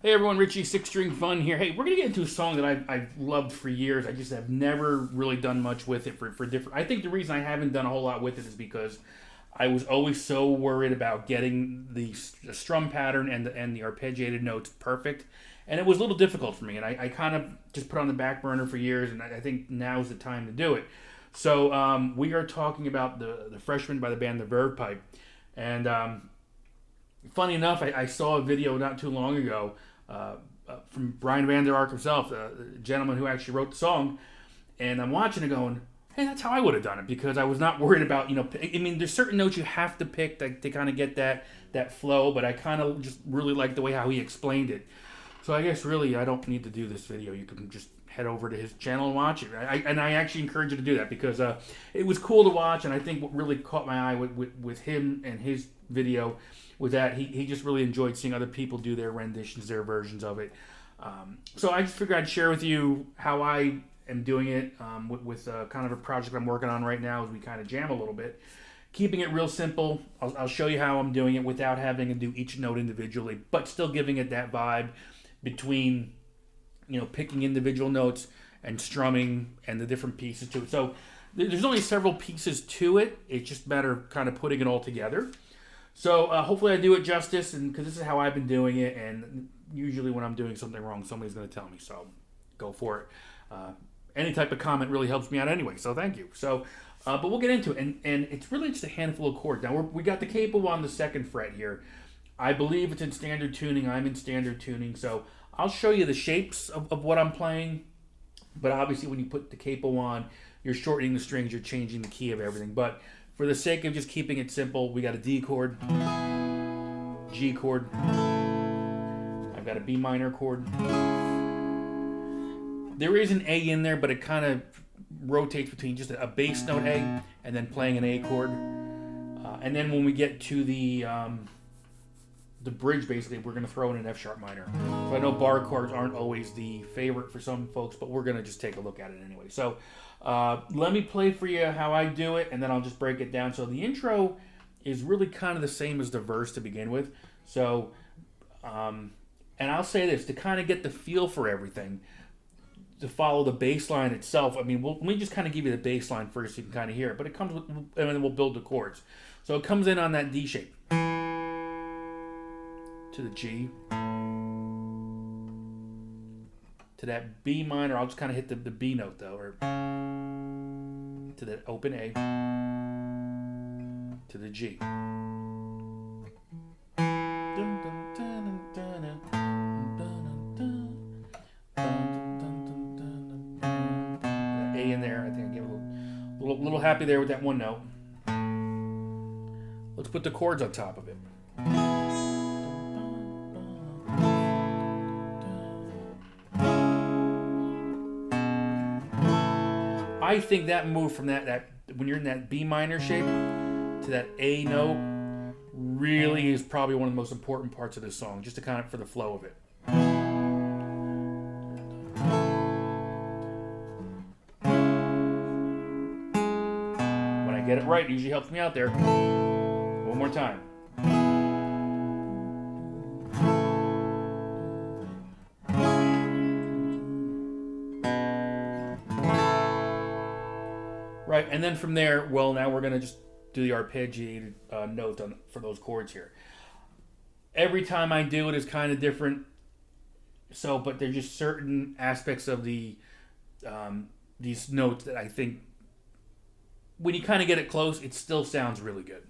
Hey everyone, Richie Six String Fun here. Hey, we're gonna get into a song that I've loved for years. I just have never really done much with it for different. I think the reason I haven't done a whole lot with it is because I was always so worried about getting the strum pattern and the arpeggiated notes perfect, and it was a little difficult for me. And I kind of just put it on the back burner for years, and I think now's the time to do it. So we are talking about the Freshman by the band the Verve Pipe, and funny enough, I saw a video not too long ago from Brian Van Der Ark himself, the gentleman who actually wrote the song, and I'm watching it going, hey, that's how I would have done it because I was not worried about, I mean, there's certain notes you have to pick to kind of get that flow, but I kind of just really like the way how he explained it. So I guess really I don't need to do this video. You can just head over to his channel and watch it. I actually encourage you to do that because it was cool to watch, and I think what really caught my eye with him and his video was that he just really enjoyed seeing other people do their renditions, their versions of it. So I just figured I'd share with you how I am doing it with kind of a project I'm working on right now as we kind of jam a little bit. Keeping it real simple. I'll show you how I'm doing it without having to do each note individually, but still giving it that vibe between, picking individual notes and strumming and the different pieces to it. So there's only several pieces to it. It's just a matter of kind of putting it all together. So hopefully I do it justice, and because this is how I've been doing it, and usually when I'm doing something wrong, somebody's going to tell me. So go for it. Any type of comment really helps me out anyway. So thank you. So, but we'll get into it, and it's really just a handful of chords. Now we got the capo on the 2nd fret here. I believe it's in standard tuning. I'm in standard tuning. So I'll show you the shapes of what I'm playing. But obviously when you put the capo on, you're shortening the strings. You're changing the key of everything. But for the sake of just keeping it simple, we got a D chord, G chord. I've got a B minor chord. There is an A in there, but it kind of rotates between just a bass note A and then playing an A chord. And then when we get to the bridge, basically, we're going to throw in an F sharp minor. So I know bar chords aren't always the favorite for some folks, but we're going to just take a look at it anyway. So let me play for you how I do it, and then I'll just break it down. So the intro is really kind of the same as the verse to begin with. So, and I'll say this, to kind of get the feel for everything, to follow the bass line itself, I mean, let me just kind of give you the bass line first so you can kind of hear it. But it comes with, and then we'll build the chords. So it comes in on that D shape. To the G. To that B minor, I'll just kind of hit the B note though, or to that open A, to the G. That A in there, I think I get a little happy there with that one note. Let's put the chords on top of it. I think that move from that when you're in that B minor shape to that A note really is probably one of the most important parts of this song, just to kind of for the flow of it. When I get it right, it usually helps me out there. One more time. Right, and then from there, well, now we're going to just do the arpeggiated note for those chords here. Every time I do it is kind of different. So, but there's just certain aspects of these notes that I think, when you kind of get it close, it still sounds really good.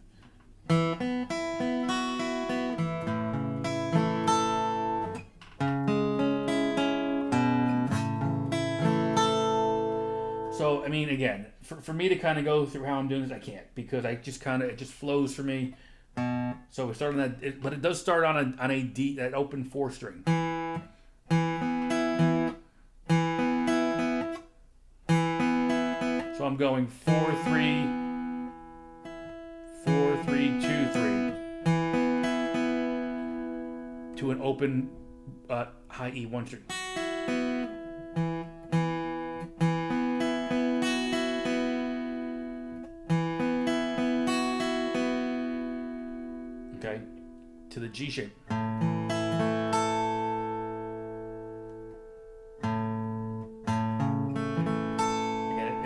So, I mean, again, for me to kind of go through how I'm doing this, I can't, because I just kind of, it just flows for me. So we start on that, but it does start on a D, that open 4 string. So I'm going 4, 3, 4, 3, 2, 3 to an open high E 1 string. Okay, to the G shape.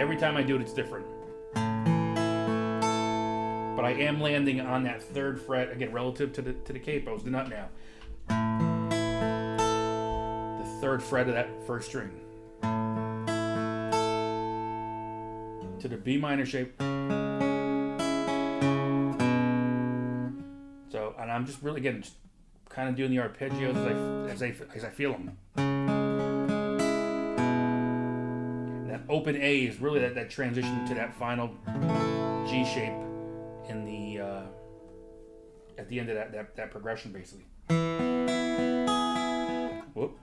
every time I do it, it's different. But I am landing on that 3rd fret, again, relative to the capos, the nut now. The 3rd fret of that 1st string. To the B minor shape. So, and I'm just really, again, just kind of doing the arpeggios as I feel them. And that open A is really that transition to that final G shape in the at the end of that progression, basically. Whoop.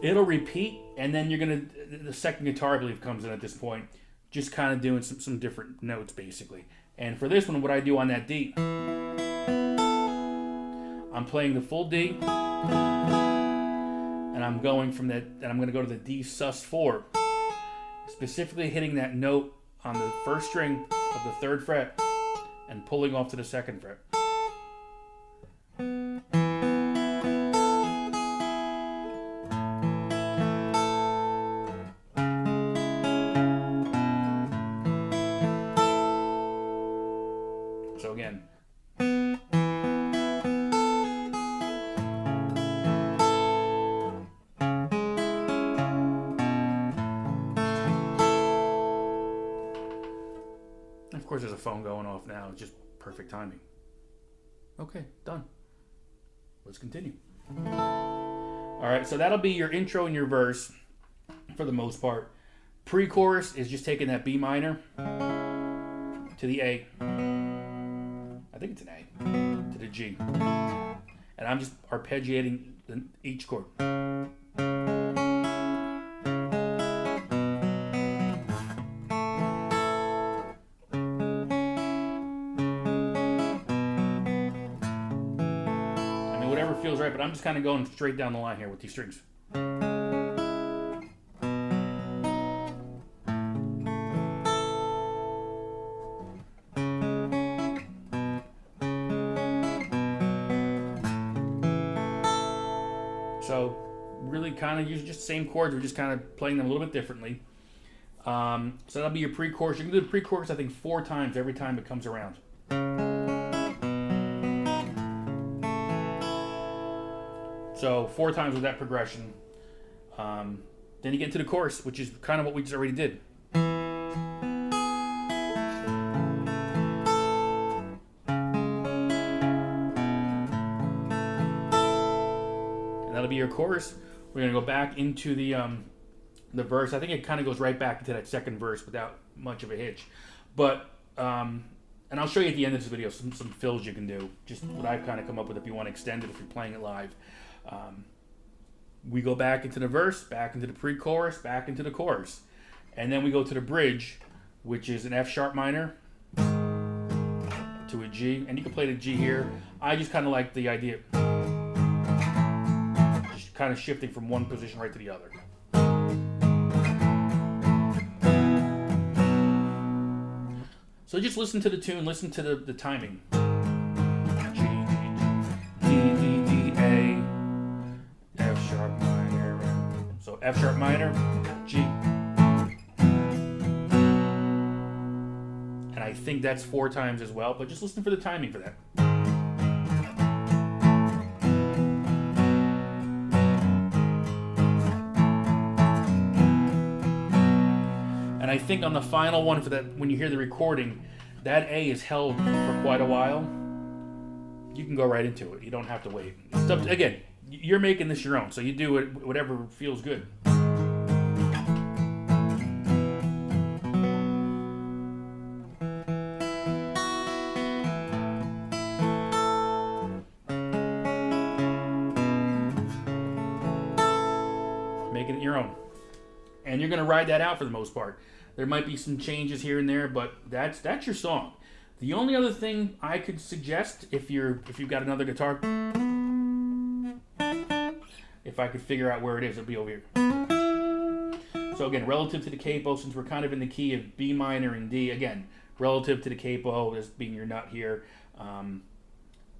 It'll repeat, and then you're gonna, the second guitar, I believe, comes in at this point, just kind of doing some different notes, basically. And for this one, what I do on that D, I'm playing the full D, and I'm going from that, and I'm gonna go to the D sus4, specifically hitting that note on the 1st string of the 3rd fret, and pulling off to the 2nd fret. So again. Of course, there's a phone going off now. It's just perfect timing. Okay, done. Let's continue. All right, so that'll be your intro and your verse for the most part. Pre-chorus is just taking that B minor to the A. I think it's an A. To the G. And I'm just arpeggiating each chord. Whatever feels right, but I'm just kind of going straight down the line here with these strings. So really kind of use just the same chords, we're just kind of playing them a little bit differently. So that'll be your pre-chorus. You can do the pre-chorus, I think, 4 times every time it comes around. So 4 times with that progression. Then you get into the chorus, which is kind of what we just already did. And that'll be your chorus. We're gonna go back into the verse. I think it kind of goes right back into that 2nd verse without much of a hitch. But and I'll show you at the end of this video some fills you can do. Just what I've kind of come up with if you want to extend it if you're playing it live. We go back into the verse, back into the pre-chorus, back into the chorus. And then we go to the bridge, which is an F sharp minor to a G. And you can play the G here. I just kind of like the idea just kind of shifting from one position right to the other. So just listen to the tune, listen to the timing. G, D, D, D, A, F sharp minor. So F sharp minor, G. And I think that's 4 times as well, but just listen for the timing for that. And I think on the final one for that, when you hear the recording, that A is held for quite a while. You can go right into it. You don't have to wait. Again, you're making this your own, so you do it whatever feels good. Making it your own. And you're going to ride that out for the most part. There might be some changes here and there, but that's your song. The only other thing I could suggest, if you've got another guitar, if I could figure out where it is, it'll be over here. So again, relative to the capo, since we're kind of in the key of B minor and D, again, relative to the capo as being your nut here,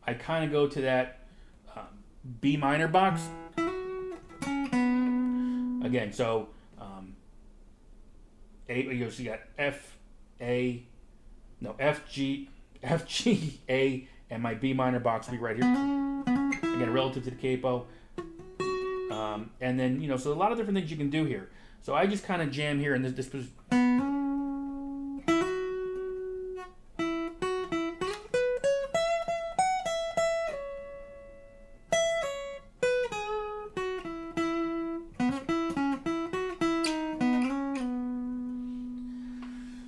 I kind of go to that B minor box. Again, so you got F, A, no, F, G, A, and my B minor box will be right here. Again, relative to the capo. And then, so a lot of different things you can do here. So I just kind of jam here in this position.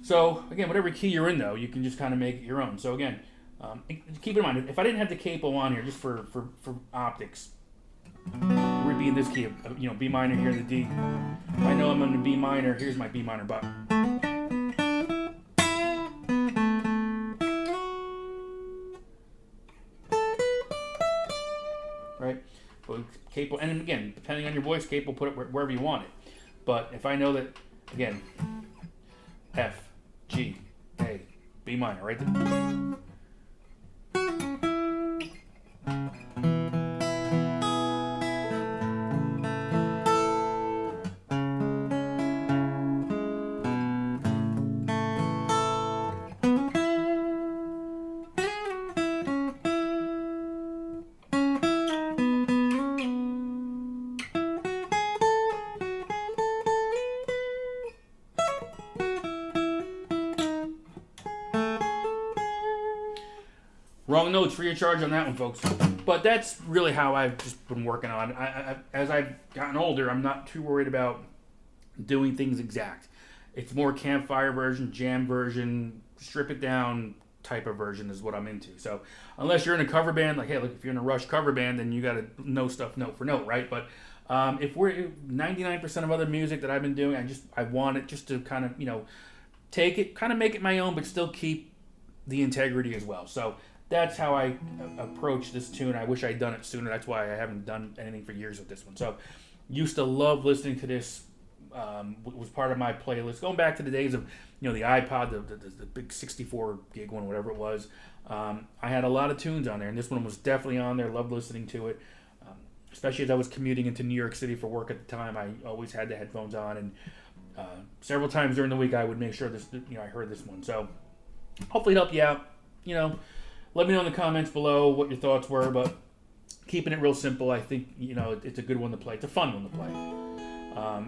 So again, whatever key you're in, though, you can just kind of make it your own. So again, keep in mind, if I didn't have the capo on here, just for optics, we'd be in this key of, B minor here, the D. If I know I'm in the B minor, here's my B minor button. Right? So capo, and again, depending on your voice, capo, put it wherever you want it. But if I know that, again, F, G, A, B minor, right there. Wrong notes free of charge on that one, folks. But that's really how I've just been working on. As I've gotten older, I'm not too worried about doing things exact. It's more campfire version, jam version, strip it down type of version is what I'm into. So unless you're in a cover band, like, hey, look, if you're in a Rush cover band, then you got to know stuff note for note, right? But if we're 99% of other music that I've been doing, I want it just to kind of, take it, kind of make it my own, but still keep the integrity as well. So that's how I approach this tune. I wish I'd done it sooner. That's why I haven't done anything for years with this one. So used to love listening to this. Was part of my playlist. Going back to the days of, the iPod, the big 64 gig one, whatever it was. I had a lot of tunes on there, and this one was definitely on there. Loved listening to it. Especially as I was commuting into New York City for work at the time. I always had the headphones on, and several times during the week I would make sure I heard this one. So hopefully it helped you out. Let me know in the comments below what your thoughts were, but keeping it real simple, I think, it's a good one to play. It's a fun one to play.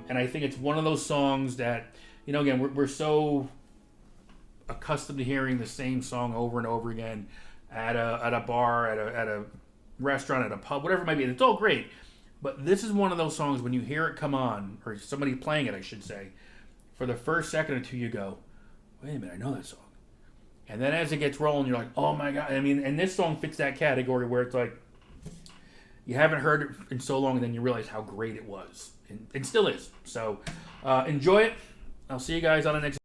And I think it's one of those songs that, again, we're so accustomed to hearing the same song over and over again at a bar, at a restaurant, at a pub, whatever it might be. And it's all great. But this is one of those songs when you hear it come on, or somebody playing it, I should say, for the first second or two you go, wait a minute, I know that song. And then as it gets rolling, you're like, oh my God. And this song fits that category where it's like, you haven't heard it in so long, and then you realize how great it was. And it still is. So enjoy it. I'll see you guys on the next